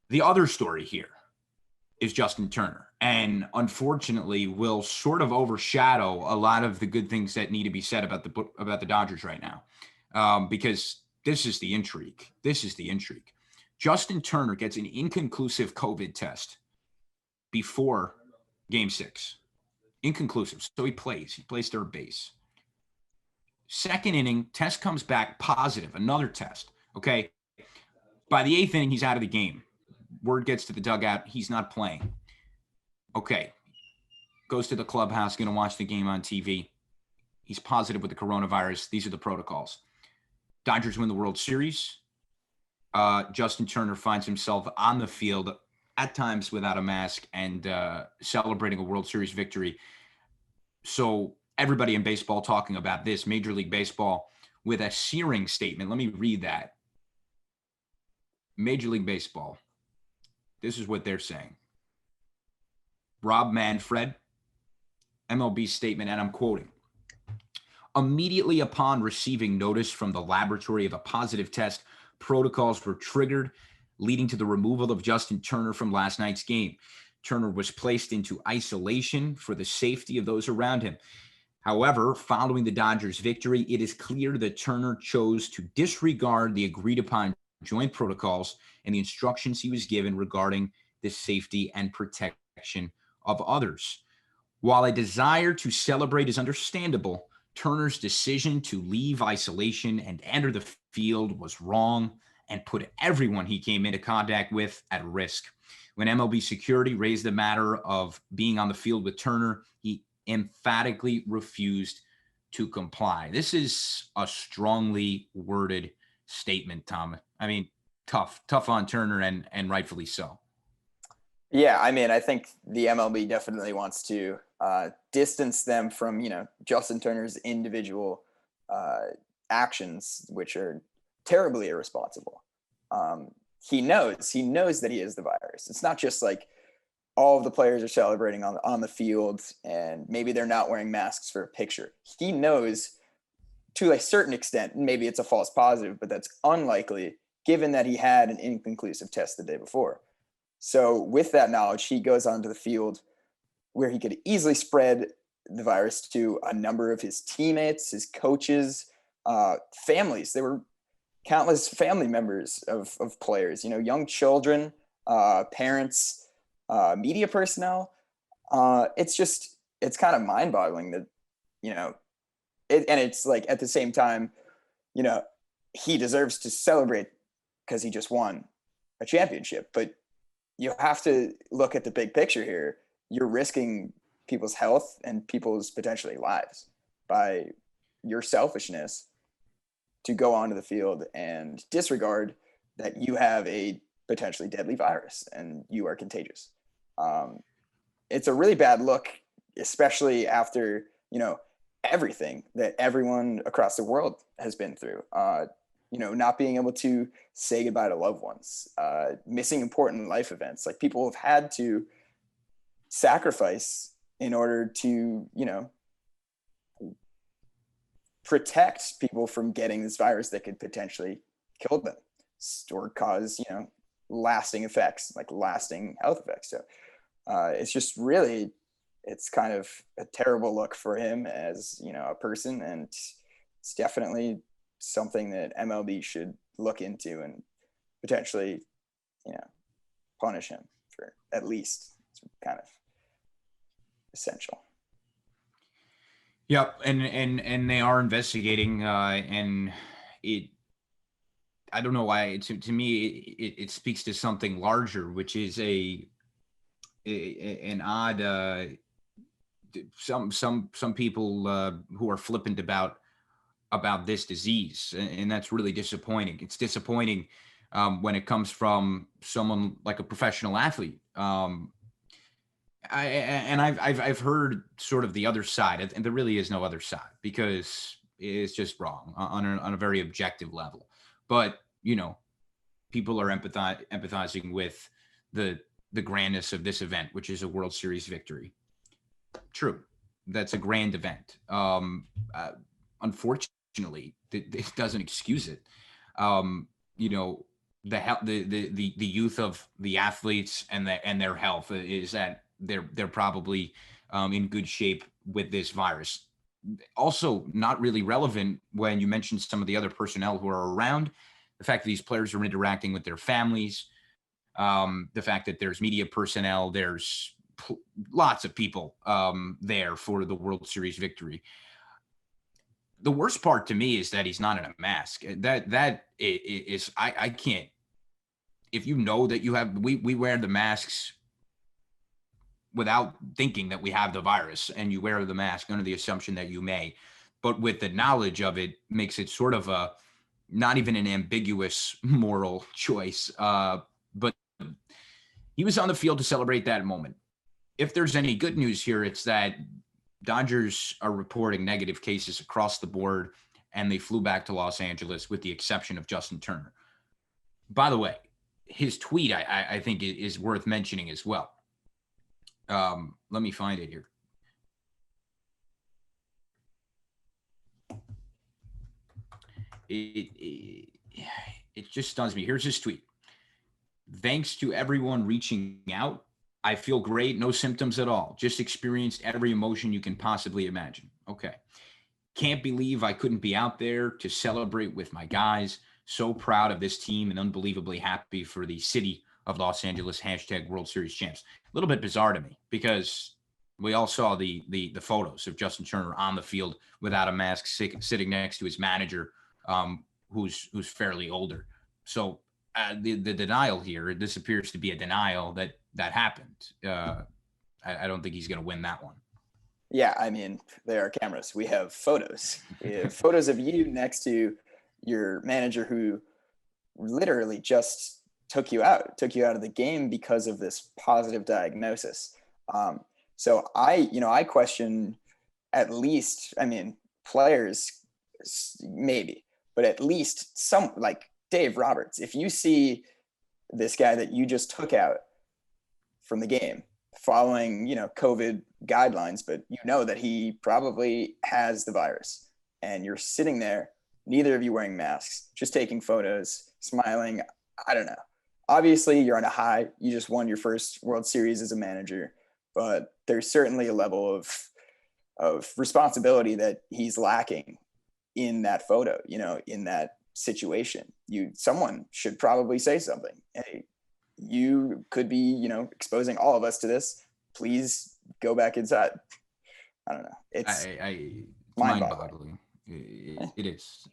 The other story here is Justin Turner, and unfortunately will sort of overshadow a lot of the good things that need to be said about the Dodgers right now, because this is the intrigue. This is the intrigue. Justin Turner gets an inconclusive COVID test before Game 6. Inconclusive. So he plays. He plays third base. Second inning, test comes back positive. Another test. Okay. By the eighth inning, he's out of the game. Word gets to the dugout. He's not playing. Okay. Goes to the clubhouse, going to watch the game on TV. He's positive with the coronavirus. These are the protocols. Dodgers win the World Series. Justin Turner finds himself on the field at times without a mask and celebrating a World Series victory. So everybody in baseball talking about this, Major League Baseball, with a searing statement. Let me read that. Major League Baseball. This is what they're saying. Rob Manfred, MLB statement, and I'm quoting. Immediately upon receiving notice from the laboratory of a positive test, protocols were triggered, leading to the removal of Justin Turner from last night's game. Turner was placed into isolation for the safety of those around him. However, following the Dodgers' victory, it is clear that Turner chose to disregard the agreed-upon joint protocols and the instructions he was given regarding the safety and protection of others. While a desire to celebrate is understandable, Turner's decision to leave isolation and enter the field was wrong and put everyone he came into contact with at risk. When MLB security raised the matter of being on the field with Turner, he emphatically refused to comply. This is a strongly worded statement, Tom. I mean, tough on Turner, and rightfully so. Yeah, I mean, I think the MLB definitely wants to distance them from, Justin Turner's individual actions, which are terribly irresponsible. He knows that he is the virus. It's not just like all of the players are celebrating on the field and maybe they're not wearing masks for a picture. He knows to a certain extent, maybe it's a false positive, but that's unlikely given that he had an inconclusive test the day before. So with that knowledge, he goes onto the field where he could easily spread the virus to a number of his teammates, his coaches, families. There were countless family members of players, young children, parents, media personnel. It's kind of mind-boggling that, and it's like at the same time, he deserves to celebrate because he just won a championship. But you have to look at the big picture here. You're risking people's health and people's potentially lives by your selfishness to go onto the field and disregard that you have a potentially deadly virus and you are contagious. It's a really bad look, especially after, everything that everyone across the world has been through. Not being able to say goodbye to loved ones, missing important life events. Like people have had to sacrifice in order to, protect people from getting this virus that could potentially kill them or cause, lasting effects, like lasting health effects. So it's just really, it's kind of a terrible look for him as, a person. And it's definitely something that MLB should look into and potentially, punish him for at least. It's kind of essential. Yep, and they are investigating, and I don't know why. To me, it speaks to something larger, which is an odd. Some people who are flippant about this disease, and that's really disappointing. It's disappointing when it comes from someone like a professional athlete. I've heard sort of the other side, and there really is no other side because it's just wrong on a very objective level. But people are empathizing with the grandness of this event, which is a World Series victory. True, that's a grand event. Unfortunately, it doesn't excuse it. the youth of the athletes and their health is that they're probably in good shape with this virus. Also, not really relevant when you mentioned some of the other personnel who are around. The fact that these players are interacting with their families, the fact that there's media personnel, there's lots of people there for the World Series victory. The worst part to me is that he's not in a mask. That is I can't. If you know that you have, we wear the masks without thinking that we have the virus, and you wear the mask under the assumption that you may, but with the knowledge of it, makes it sort of a not even an ambiguous moral choice. But he was on the field to celebrate that moment. If there's any good news here, it's that Dodgers are reporting negative cases across the board, and they flew back to Los Angeles with the exception of Justin Turner. By the way, his tweet, I think, is worth mentioning as well. Let me find it here. It just stuns me. Here's his tweet. Thanks to everyone reaching out. I feel great. No symptoms at all. Just experienced every emotion you can possibly imagine. Okay. Can't believe I couldn't be out there to celebrate with my guys. So proud of this team and unbelievably happy for the city of Los Angeles. # World Series champs. A little bit bizarre to me because we all saw the photos of Justin Turner on the field without a mask, sitting next to his manager, who's fairly older. So the denial here, this appears to be a denial that happened. I don't think he's going to win that one. Yeah, I mean, there are cameras. We have photos. We have photos of you next to your manager who literally just took you out of the game because of this positive diagnosis. So I question at least, I mean, players maybe, but at least some, like Dave Roberts, if you see this guy that you just took out from the game following, COVID guidelines, but you know that he probably has the virus and you're sitting there, neither of you wearing masks, just taking photos, smiling. I don't know. Obviously you're on a high. You just won your first World Series as a manager, but there's certainly a level of responsibility that he's lacking in that photo, in that situation. Someone should probably say something. Hey, you could be, exposing all of us to this. Please go back inside. I don't know. It's mind-boggling. It is.